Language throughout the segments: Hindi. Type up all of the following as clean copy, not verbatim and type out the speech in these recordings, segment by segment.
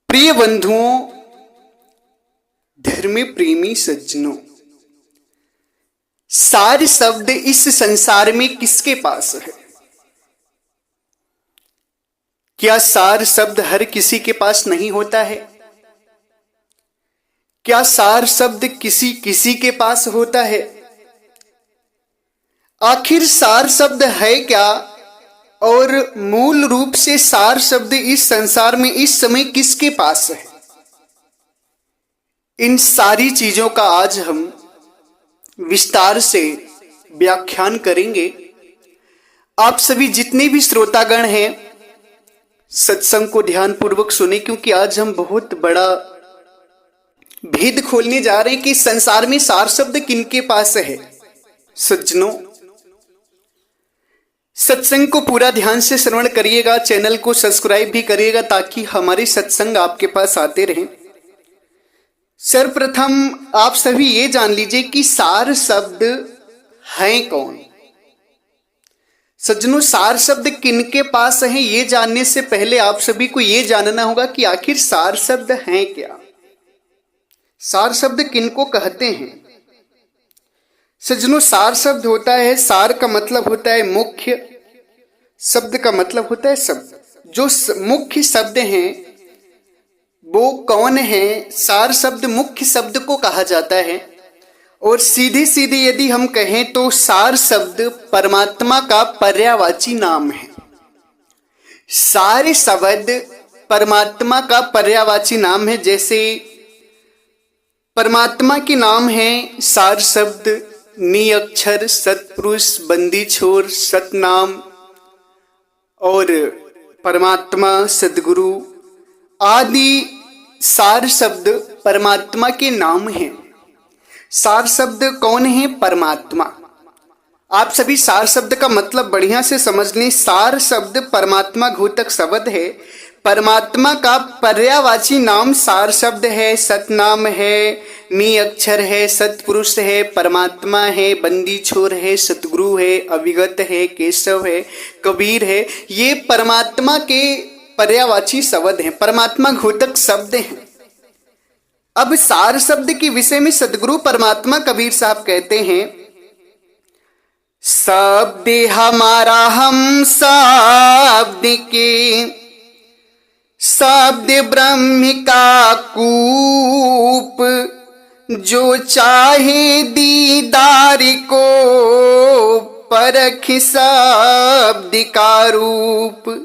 प्रिय बंधुओं, धर्म प्रेमी सज्जनों, सार शब्द इस संसार में किसके पास है? क्या सार शब्द हर किसी के पास नहीं होता है? क्या सार शब्द किसी किसी के पास होता है? आखिर सार शब्द है क्या और मूल रूप से सार शब्द इस संसार में इस समय किसके पास है? इन सारी चीजों का आज हम विस्तार से व्याख्यान करेंगे। आप सभी जितने भी श्रोतागण हैं सत्संग को ध्यानपूर्वक सुने, क्योंकि आज हम बहुत बड़ा भेद खोलने जा रहे हैं कि संसार में सार शब्द किनके पास है। सज्जनों, सत्संग को पूरा ध्यान से श्रवण करिएगा, चैनल को सब्सक्राइब भी करिएगा ताकि हमारे सत्संग आपके पास आते रहें। सर्वप्रथम आप सभी ये जान लीजिए कि सार शब्द हैं कौन। सज्जनों, सार शब्द किनके पास है ये जानने से पहले आप सभी को ये जानना होगा कि आखिर सार शब्द हैं क्या, सार शब्द किनको कहते हैं। सज्जनों, सार शब्द होता है, सार का मतलब होता है मुख्य, शब्द का मतलब होता है शब्द। जो मुख्य शब्द हैं वो कौन है? सार शब्द मुख्य शब्द को कहा जाता है। और सीधे सीधे यदि हम कहें तो सार शब्द परमात्मा का पर्यायवाची नाम है। सारे शब्द परमात्मा का पर्यायवाची नाम है। जैसे परमात्मा के नाम है सार शब्द निअक्षर, सत्पुरुष, बंदी छोर, सतनाम और परमात्मा, सदगुरु आदि सार शब्द परमात्मा के नाम हैं। सार शब्द कौन है? परमात्मा। आप सभी सार शब्द का मतलब बढ़िया से समझ लें। सार शब्द परमात्मा घोतक शब्द है। परमात्मा का पर्यायवाची नाम सार शब्द है। सतनाम है, निअक्षर है, सतपुरुष है, परमात्मा है, बंदी छोर है, सतगुरु है, अविगत है, केशव है, कबीर है। ये परमात्मा के पर्यायवाची शब्द हैं, परमात्मा घोतक शब्द हैं। अब सार शब्द के विषय में सदगुरु परमात्मा कबीर साहब कहते हैं, शब्द हमारा हम शब्द के, शब्द ब्रह्म का कूप, जो चाहे दीदार को परख शब्द का रूप।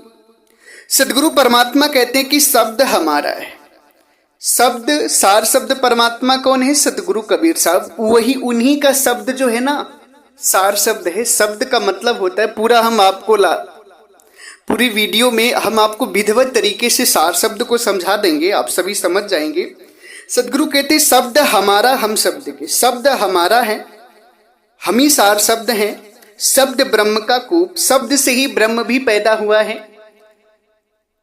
सदगुरु परमात्मा कहते हैं कि शब्द हमारा है। शब्द, सार शब्द परमात्मा कौन है? सदगुरु कबीर साहब। वही उन्हीं का शब्द जो है ना सार शब्द है। शब्द का मतलब होता है, पूरा हम आपको पूरी वीडियो में हम आपको विधिवत तरीके से सार शब्द को समझा देंगे, आप सभी समझ जाएंगे। सदगुरु कहते शब्द हमारा, हम शब्द के। शब्द हमारा है, हम ही सार शब्द हैं। शब्द ब्रह्म का कूप, शब्द से ही ब्रह्म भी पैदा हुआ है।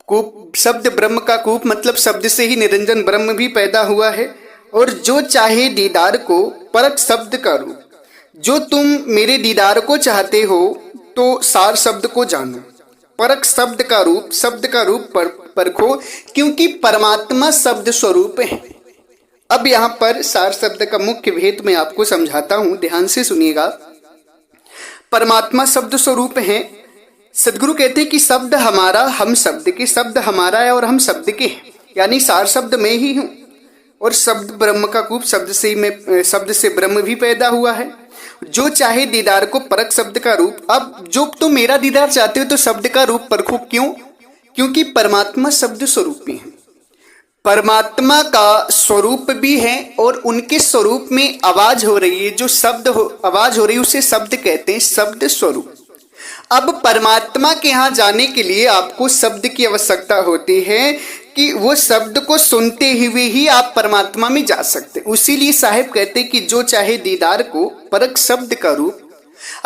कूप, शब्द ब्रह्म का कूप मतलब शब्द से ही निरंजन ब्रह्म भी पैदा हुआ है। और जो चाहे दीदार को परख शब्द का रूप। जो तुम मेरे दीदार को चाहते हो तो सार शब्द को जानो, परख शब्द का रूप, शब्द का रूप परखो, क्योंकि परमात्मा शब्द स्वरूप है। अब यहां पर सार शब्द का मुख्य भेद मैं आपको समझाता हूं, ध्यान से सुनिएगा। परमात्मा शब्द स्वरूप है। सदगुरु कहते हैं कि शब्द हमारा, हम शब्द के। शब्द हमारा है और हम शब्द के हैं, यानी सार शब्द मैं ही हूं। और शब्द ब्रह्म का कूप, शब्द से ब्रह्म भी पैदा हुआ है। जो चाहे दीदार को परख शब्द का रूप। अब जो तुम मेरा दीदार चाहते हो तो शब्द का रूप परखो। क्यों? क्योंकि परमात्मा शब्द स्वरूप है। परमात्मा का स्वरूप भी है और उनके स्वरूप में आवाज हो रही है। जो शब्द आवाज हो रही है उसे शब्द कहते हैं, शब्द स्वरूप। अब परमात्मा के यहां जाने के लिए आपको शब्द की आवश्यकता होती है कि वो शब्द को सुनते हुए ही आप परमात्मा में जा सकते। उसीलिए साहिब कहते हैं कि जो चाहे दीदार को परख शब्द का रूप।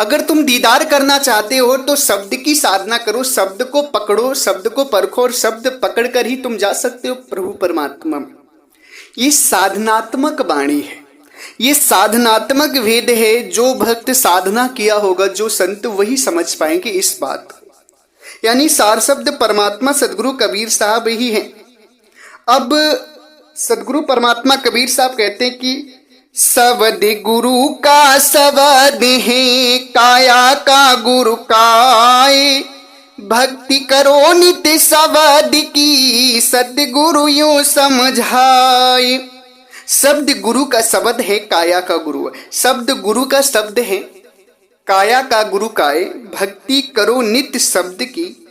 अगर तुम दीदार करना चाहते हो तो शब्द की साधना करो, शब्द को पकड़ो, शब्द को परखो और शब्द पकड़ कर ही तुम जा सकते हो प्रभु परमात्मा में। ये साधनात्मक वाणी है, ये साधनात्मक वेद है। जो भक्त साधना किया होगा, जो संत, वही समझ पाएंगे इस बात। यानी सार शब्द परमात्मा सदगुरु कबीर साहब ही हैं। अब सदगुरु परमात्मा कबीर साहब कहते हैं कि सवद गुरु का सवद है, काया का गुरु काय, भक्ति करो नित्य सवद की, सदगुरु यूं समझाए। शब्द गुरु का शब्द है, काया का गुरु है। शब्द गुरु का शब्द है, काया का गुरु काय, भक्ति करो नित्य शब्द की,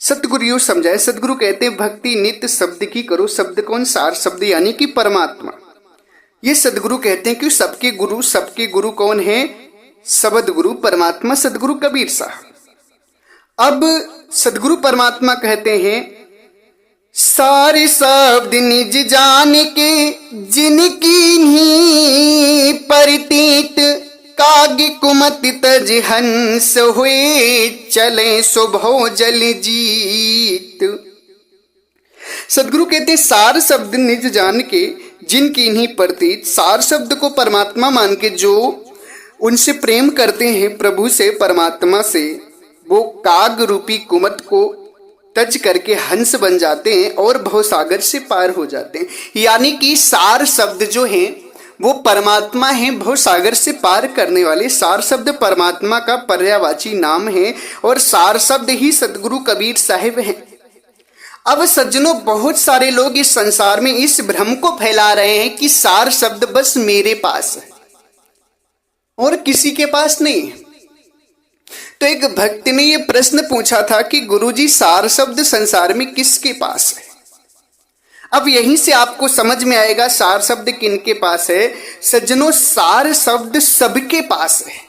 सतगुरु यूं समझाए। सदगुरु कहते हैं भक्ति नित्य शब्द की करो। शब्द कौन? सार शब्द यानी कि परमात्मा। ये सदगुरु कहते हैं कि सबके गुरु कौन है? शब्द गुरु परमात्मा सदगुरु कबीर साहब। अब सदगुरु परमात्मा कहते हैं सारे शब्द निज जान के, जिनकी नहीं परितीत, काग कुमत तज हंस हुए, चले सुभो जल जीत। सदगुरु कहते सार शब्द निज जान के, जिनकी नहीं प्रतीत। सार शब्द को परमात्मा मान के जो उनसे प्रेम करते हैं, प्रभु से, परमात्मा से, वो काग रूपी कुमत को टच करके हंस बन जाते हैं और भवसागर से पार हो जाते हैं। यानी कि सार शब्द जो है वो परमात्मा है, भवसागर से पार करने वाले। सार शब्द परमात्मा का पर्यायवाची नाम है और सार शब्द ही सदगुरु कबीर साहिब हैं। अब सज्जनों, बहुत सारे लोग इस संसार में इस भ्रम को फैला रहे हैं कि सार शब्द बस मेरे पास है और किसी के पास नहीं है। तो एक भक्त ने यह प्रश्न पूछा था कि गुरुजी, सार शब्द संसार में किसके पास है? अब यहीं से आपको समझ में आएगा सार शब्द किनके पास है। सज्जनों, सार शब्द सबके पास है।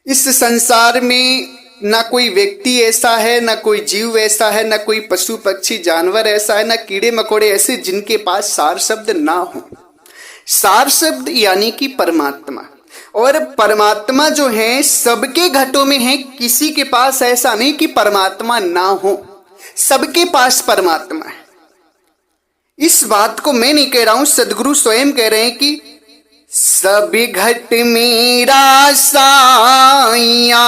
इस संसार में ना कोई व्यक्ति ऐसा है, ना कोई जीव ऐसा है, ना कोई पशु पक्षी जानवर ऐसा है, ना कीड़े मकोड़े ऐसे जिनके पास सार शब्द ना हो। सार शब्द यानी कि परमात्मा, और परमात्मा जो है सबके घटों में है। किसी के पास ऐसा नहीं कि परमात्मा ना हो, सबके पास परमात्मा है। इस बात को मैं नहीं कह रहा हूं, सदगुरु स्वयं कह रहे हैं कि सब घट मेरा साइया,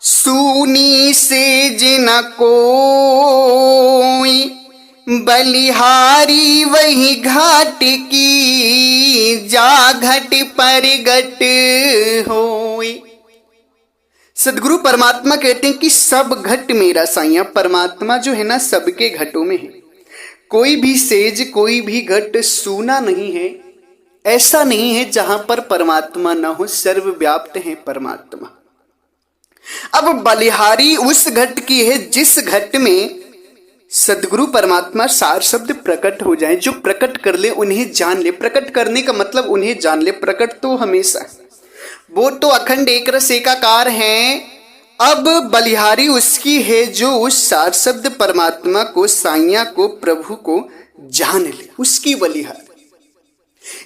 सूनी से जिन कोई, बलिहारी वही घाट की, जा घट पर गट होई। सदगुरु परमात्मा कहते हैं कि सब घट मेरा साइया। परमात्मा जो है ना सबके घटों में है। कोई भी सेज, कोई भी घट सूना नहीं है, ऐसा नहीं है जहां पर परमात्मा ना हो। सर्वव्याप्त है परमात्मा। अब बलिहारी उस घट की है जिस घट में सदगुरु परमात्मा सार शब्द प्रकट हो जाए। जो प्रकट कर ले उन्हें जान ले। प्रकट करने का मतलब उन्हें जान ले। प्रकट तो हमेशा, वो तो अखंड एक रस एकाकार हैं। अब बलिहारी उसकी है जो उस सार शब्द परमात्मा को, साइया को, प्रभु को जान ले, उसकी बलिहारी।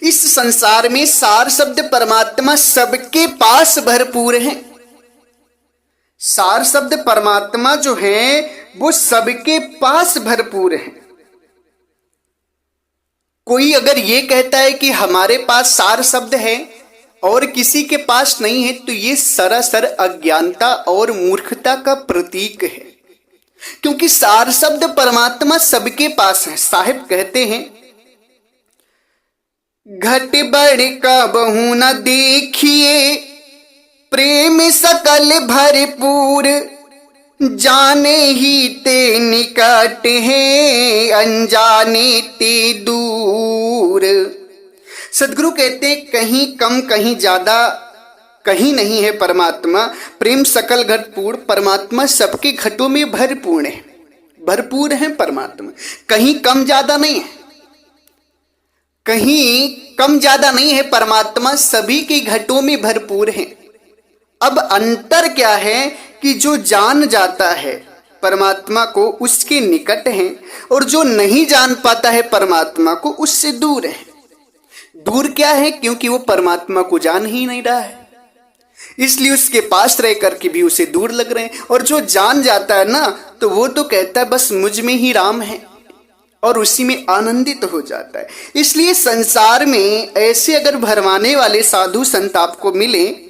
इस संसार में सार शब्द परमात्मा सबके पास भरपूर है। सार शब्द परमात्मा जो है वो सबके पास भरपूर है। कोई अगर ये कहता है कि हमारे पास सार शब्द है और किसी के पास नहीं है, तो ये सरासर अज्ञानता और मूर्खता का प्रतीक है। क्योंकि सार शब्द परमात्मा सबके पास है। साहिब कहते हैं, घट बड़ का बहु न देखिए, प्रेम सकल भरपूर, जाने ही ते निकट है, अनजाने ते दूर। सदगुरु कहते हैं कहीं कम कहीं ज्यादा कहीं नहीं है परमात्मा। प्रेम सकल घटपूर्ण, परमात्मा सबके घटों में भरपूर्ण है। भरपूर है परमात्मा, कहीं कम ज्यादा नहीं है। कहीं कम ज्यादा नहीं है परमात्मा, सभी के घटों में भरपूर है। अब अंतर क्या है कि जो जान जाता है परमात्मा को उसके निकट है, और जो नहीं जान पाता है परमात्मा को उससे दूर है। दूर क्या है? क्योंकि वो परमात्मा को जान ही नहीं रहा है, इसलिए उसके पास रह करके भी उसे दूर लग रहे हैं। और जो जान जाता है ना, तो वो तो कहता है बस मुझ में ही राम है, और उसी में आनंदित हो जाता है। इसलिए संसार में ऐसे अगर भरमाने वाले साधु संत आपको मिले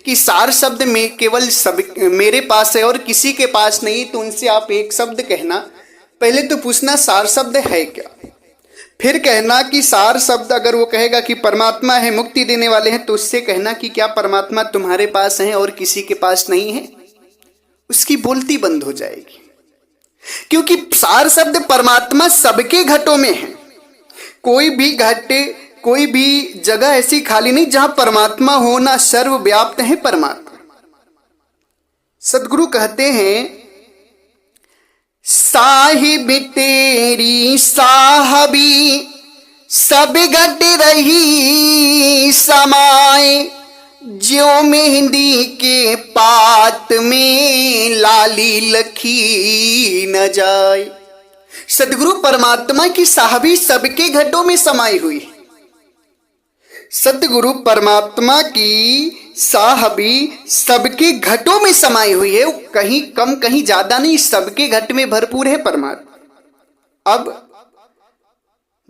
कि सार शब्द में केवल सब मेरे पास है और किसी के पास नहीं, तो उनसे आप एक शब्द कहना पहले तो पूछना सार शब्द है क्या, फिर कहना कि सार शब्द अगर वो कहेगा कि परमात्मा है, मुक्ति देने वाले हैं, तो उससे कहना कि क्या परमात्मा तुम्हारे पास है और किसी के पास नहीं है। उसकी बोलती बंद हो जाएगी, क्योंकि सार शब्द परमात्मा सबके घटों में है। कोई भी घट, कोई भी जगह ऐसी खाली नहीं जहां परमात्मा होना सर्वव्याप्त है परमात्मा। सदगुरु कहते हैं साहिब तेरी साहबी सब घट रही समाए, ज्यों मेहंदी के पात में लाली लखी न जाए। सदगुरु परमात्मा की साहबी सबके घटों में समाई हुई। सदगुरु परमात्मा की साहबी सबके घटों में समाई हुई है, कहीं कम कहीं ज्यादा नहीं, सबके घट में भरपूर है परमात्मा। अब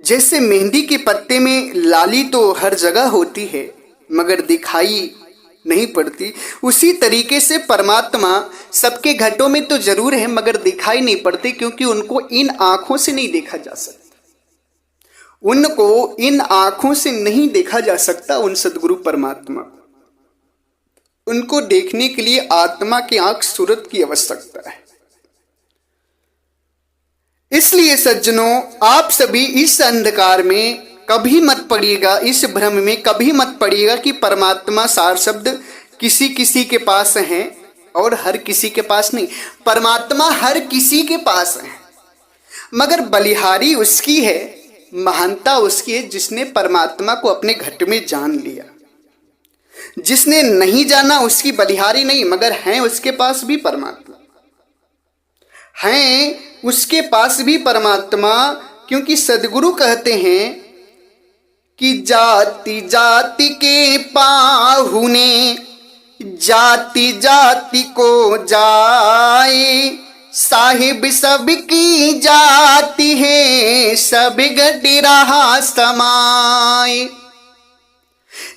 जैसे मेहंदी के पत्ते में लाली तो हर जगह होती है मगर दिखाई नहीं पड़ती, उसी तरीके से परमात्मा सबके घटों में तो जरूर है मगर दिखाई नहीं पड़ती, क्योंकि उनको इन आंखों से नहीं देखा जा सकता। उनको इन आंखों से नहीं देखा जा सकता उन सदगुरु परमात्मा। उनको देखने के लिए आत्मा की आंख सूरत की आवश्यकता है। इसलिए सज्जनों, आप सभी इस अंधकार में कभी मत पड़िएगा, इस भ्रम में कभी मत पड़िएगा कि परमात्मा सार शब्द किसी किसी के पास है और हर किसी के पास नहीं। परमात्मा हर किसी के पास है, मगर बलिहारी उसकी है, महानता उसकी है जिसने परमात्मा को अपने घट में जान लिया। जिसने नहीं जाना उसकी बलिहारी नहीं, मगर हैं उसके पास भी परमात्मा, हैं उसके पास भी परमात्मा। क्योंकि सदगुरु कहते हैं कि जाति जाति के पाहुने जाति जाति को जाए, साहिब सबकी जाति है सब घट रहा समाए।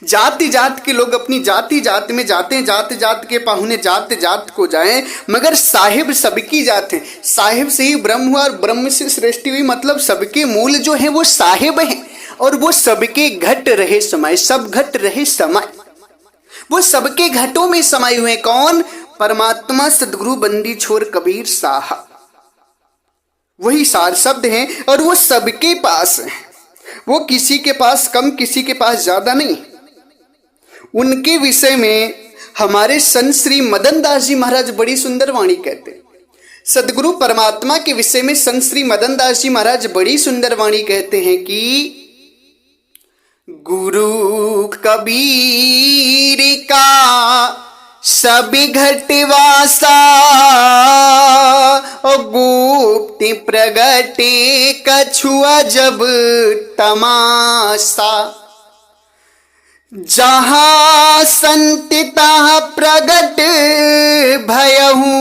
जाति जात के लोग अपनी जाति जात में जाते हैं, जाति जात के पाहुने जाति जात को जाएं, मगर साहिब सबकी जात है। साहिब से ही ब्रह्म हुआ और ब्रह्म से सृष्टि हुई, मतलब सबके मूल जो है वो साहिब हैं और वो सबके घट रहे समाये, सब घट रहे समाये, वो सबके घटों में समाये हुए। कौन? परमात्मा सदगुरु बंदी छोर कबीर साहा, वही सार शब्द हैं और वो सबके पास है। वो किसी के पास कम, किसी के पास ज्यादा नहीं। उनके विषय में हमारे संत श्री मदन दास जी महाराज बड़ी सुंदर वाणी कहते हैं। सदगुरु परमात्मा के विषय में संत श्री मदन दास जी महाराज बड़ी सुंदर वाणी कहते हैं कि गुरु कबीर का सब घटवासा गुप्त प्रगटे कछुआ जब तमाशा, जहां संतता प्रगट भयहूं,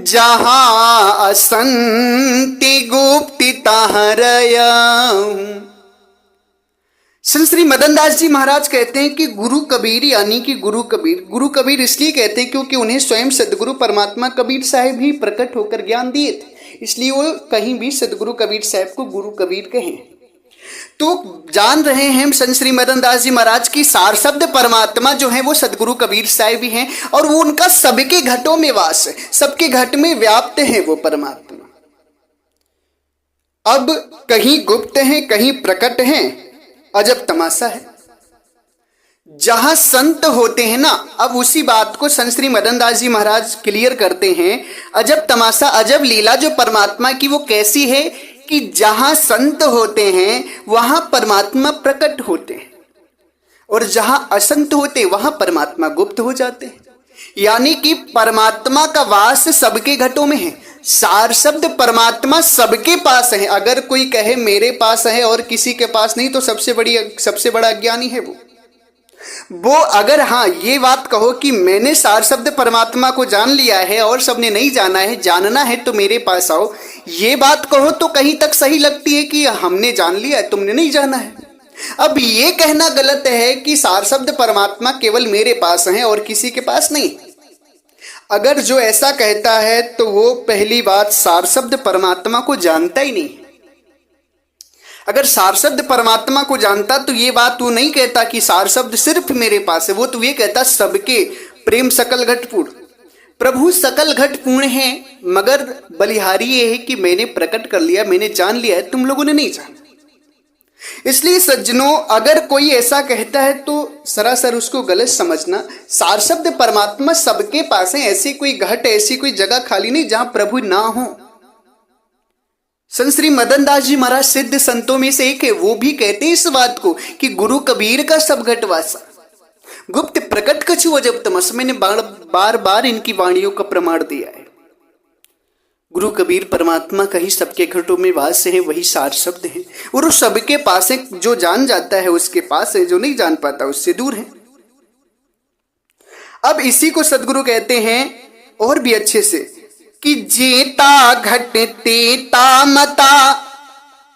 जहां असंति गुप्तता रयहूं। संत श्री मदन दास जी महाराज कहते हैं कि गुरु कबीर, यानी कि गुरु कबीर इसलिए कहते हैं क्योंकि उन्हें स्वयं सदगुरु परमात्मा कबीर साहिब ही प्रकट होकर ज्ञान दिए थे, इसलिए वो कहीं भी सदगुरु कबीर साहिब को गुरु कबीर कहें। तो जान रहे हैं हम संत श्री मदन दास जी महाराज की सार शब्द परमात्मा जो है वो सदगुरु कबीर साहिब ही हैं और वो उनका सबके घटों में वास है, सबके घट में व्याप्त है वो परमात्मा। अब कहीं गुप्त है, कहीं प्रकट है, अजब तमाशा है। जहां संत होते हैं ना, अब उसी बात को संत श्री मदन दास जी महाराज क्लियर करते हैं। अजब तमाशा, अजब लीला जो परमात्मा की वो कैसी है कि जहां संत होते हैं वहां परमात्मा प्रकट होते हैं और जहां असंत होते वहां परमात्मा गुप्त हो जाते हैं। यानी कि परमात्मा का वास सबके घटों में है। सार शब्द परमात्मा सबके पास है। अगर कोई कहे मेरे पास है और किसी के पास नहीं तो सबसे बड़ा अज्ञानी है वो। अगर हाँ ये बात कहो कि मैंने सार शब्द परमात्मा को जान लिया है और सबने नहीं जाना है, जानना है तो मेरे पास आओ, ये बात कहो तो कहीं तक सही लगती है कि हमने जान लिया है, तुमने नहीं जाना है। अब ये कहना गलत है कि सार शब्द परमात्मा केवल मेरे पास है और किसी के पास नहीं। अगर जो ऐसा कहता है तो वो पहली बात सार शब्द परमात्मा को जानता ही नहीं। अगर सार शब्द परमात्मा को जानता तो ये बात वो नहीं कहता कि सार शब्द सिर्फ मेरे पास है, वो तो ये कहता सबके प्रेम सकल घट पूर्ण। प्रभु सकल घट पूर्ण है, मगर बलिहारी ये है कि मैंने प्रकट कर लिया, मैंने जान लिया है, तुम लोगों ने नहीं जाना। इसलिए सज्जनों, अगर कोई ऐसा कहता है तो सरासर उसको गलत समझना। सार शब्द परमात्मा सबके पास है, ऐसी कोई घट, ऐसी कोई जगह खाली नहीं जहां प्रभु ना हो। संत श्री मदन दास जी महाराज सिद्ध संतों में से एक है, वो भी कहते हैं इस बात को कि गुरु कबीर का सब घट वासा, गुप्त प्रकट कछु अजब तमस। मैंने बार बार इनकी वाणियों का प्रमाण दिया है। गुरु कबीर परमात्मा का ही सबके घटों में वास है, वही सार शब्द है और वो सबके पास है। जो जान जाता है उसके पास है, जो नहीं जान पाता उससे दूर है। अब इसी को सदगुरु कहते हैं और भी अच्छे से कि जेता घट तेता मता,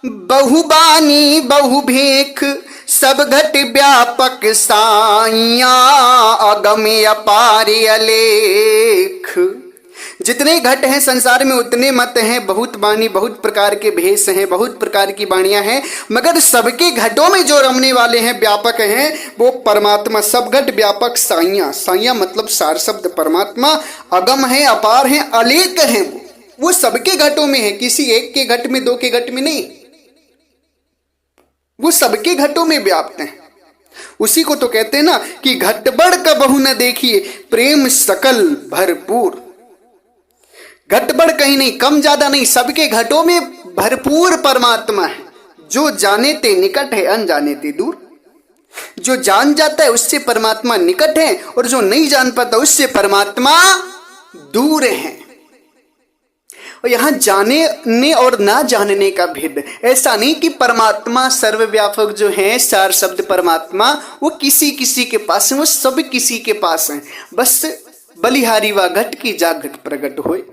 बहुबानी बहुभेख, सब घट व्यापक साइया, अगम अपार अलेख। जितने घट हैं संसार में उतने मत हैं, बहुत बानी, बहुत प्रकार के भेष हैं, बहुत प्रकार की बाणियां हैं, मगर सबके घटों में जो रमने वाले हैं, व्यापक हैं, वो परमात्मा। सब घट व्यापक साइया, साइया मतलब सार शब्द परमात्मा, अगम है, अपार है, अलेख है। वो सबके घटों में है, किसी एक के घट में, दो के घट में नहीं, वो सबके घटों में व्याप्त हैं। उसी को तो कहते हैं ना कि घट बढ़ कबहु न देखिए, प्रेम सकल भरपूर। घट बढ़ कहीं नहीं, कम ज्यादा नहीं, सबके घटों में भरपूर परमात्मा है। जो जाने ते निकट है, अनजाने ते दूर। जो जान जाता है उससे परमात्मा निकट है, और जो नहीं जान पाता उससे परमात्मा दूर है। और यहां जानने और ना जानने का भेद, ऐसा नहीं कि परमात्मा सर्वव्यापक जो है, सार शब्द परमात्मा, वो किसी किसी के पास है, वो सब किसी के पास है। बस बलिहारी व घट की जा घट प्रकट होए।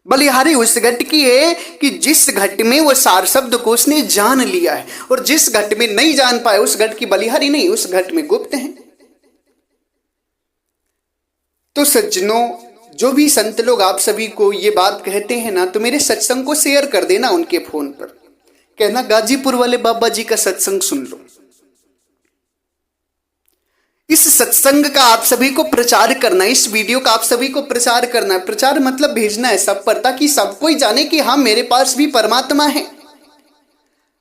बलिहारी उस घट की है कि जिस घट में वो सार शब्द को उसने जान लिया है, और जिस घट में नहीं जान पाए उस घट की बलिहारी नहीं, उस घट में गुप्त है। तो सज्जनों, जो भी संत लोग आप सभी को ये बात कहते हैं ना, तो मेरे सत्संग को शेयर कर देना उनके फोन पर, कहना गाजीपुर वाले बाबा जी का सत्संग सुन लो। इस सत्संग का आप सभी को प्रचार करना, इस वीडियो का आप सभी को प्रचार करना है। प्रचार मतलब भेजना है सब पर, ताकि सब कोई जाने कि हाँ, मेरे पास भी परमात्मा है।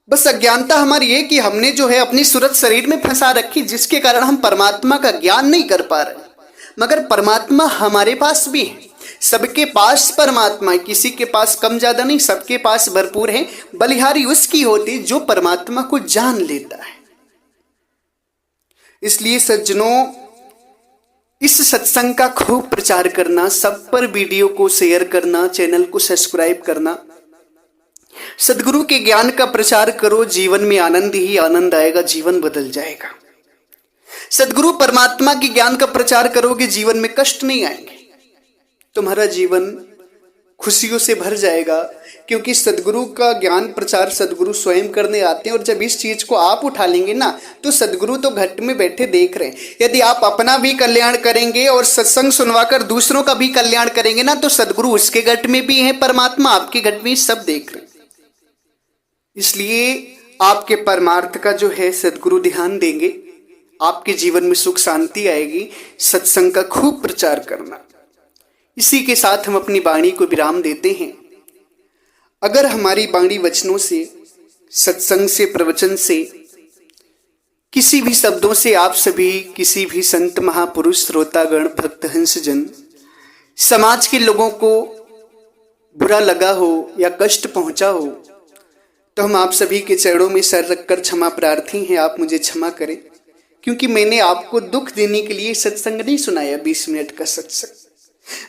बस अज्ञानता हमारी ये कि हमने जो है अपनी सूरत शरीर में फंसा रखी, जिसके कारण हम परमात्मा का ज्ञान नहीं कर पा रहे। मगर परमात्मा हमारे पास भी है, सबके पास परमात्मा है, किसी के पास कम ज्यादा नहीं, सबके पास भरपूर है। बलिहारी उसकी होती जो परमात्मा को जान लेता है। इसलिए सज्जनों, इस सत्संग का खूब प्रचार करना, सब पर वीडियो को शेयर करना, चैनल को सब्सक्राइब करना। सदगुरु के ज्ञान का प्रचार करो, जीवन में आनंद ही आनंद आएगा, जीवन बदल जाएगा। सदगुरु परमात्मा के ज्ञान का प्रचार करोगे, जीवन में कष्ट नहीं आएंगे, तुम्हारा जीवन खुशियों से भर जाएगा। क्योंकि सदगुरु का ज्ञान प्रचार सदगुरु स्वयं करने आते हैं, और जब इस चीज को आप उठा लेंगे ना, तो सदगुरु तो घट में बैठे देख रहे हैं। यदि आप अपना भी कल्याण करेंगे और सत्संग सुनवाकर दूसरों का भी कल्याण करेंगे ना, तो सदगुरु उसके घट में भी है, परमात्मा आपके घट में, सब देख रहे हैं। इसलिए आपके परमार्थ का जो है सदगुरु ध्यान देंगे, आपके जीवन में सुख शांति आएगी। सत्संग का खूब प्रचार करना। इसी के साथ हम अपनी वाणी को विराम देते हैं। अगर हमारी वाणी वचनों से, सत्संग से, प्रवचन से, किसी भी शब्दों से आप सभी, किसी भी संत महापुरुष, श्रोतागण, भक्त हंस जन, समाज के लोगों को बुरा लगा हो या कष्ट पहुंचा हो, तो हम आप सभी के चरणों में सर रखकर क्षमा प्रार्थी हैं। आप मुझे क्षमा करें, क्योंकि मैंने आपको दुख देने के लिए सत्संग नहीं सुनाया। 20 मिनट का सत्संग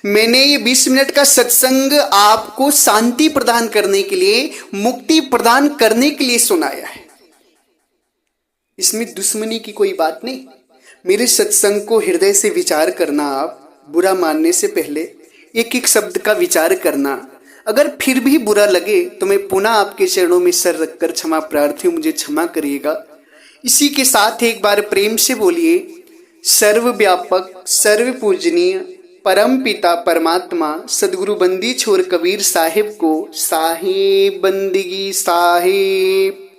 मैंने, ये 20 मिनट का सत्संग आपको शांति प्रदान करने के लिए, मुक्ति प्रदान करने के लिए सुनाया है। इसमें दुश्मनी की कोई बात नहीं। मेरे सत्संग को हृदय से विचार करना, आप बुरा मानने से पहले एक एक शब्द का विचार करना। अगर फिर भी बुरा लगे तो मैं पुनः आपके चरणों में सर रखकर क्षमा प्रार्थी हूं, मुझे क्षमा करिएगा। इसी के साथ एक बार प्रेम से बोलिए, सर्वव्यापक, सर्व पूजनीय, परम पिता परमात्मा सदगुरु बंदी छोर कबीर साहिब को साहेब बंदगी साहेब।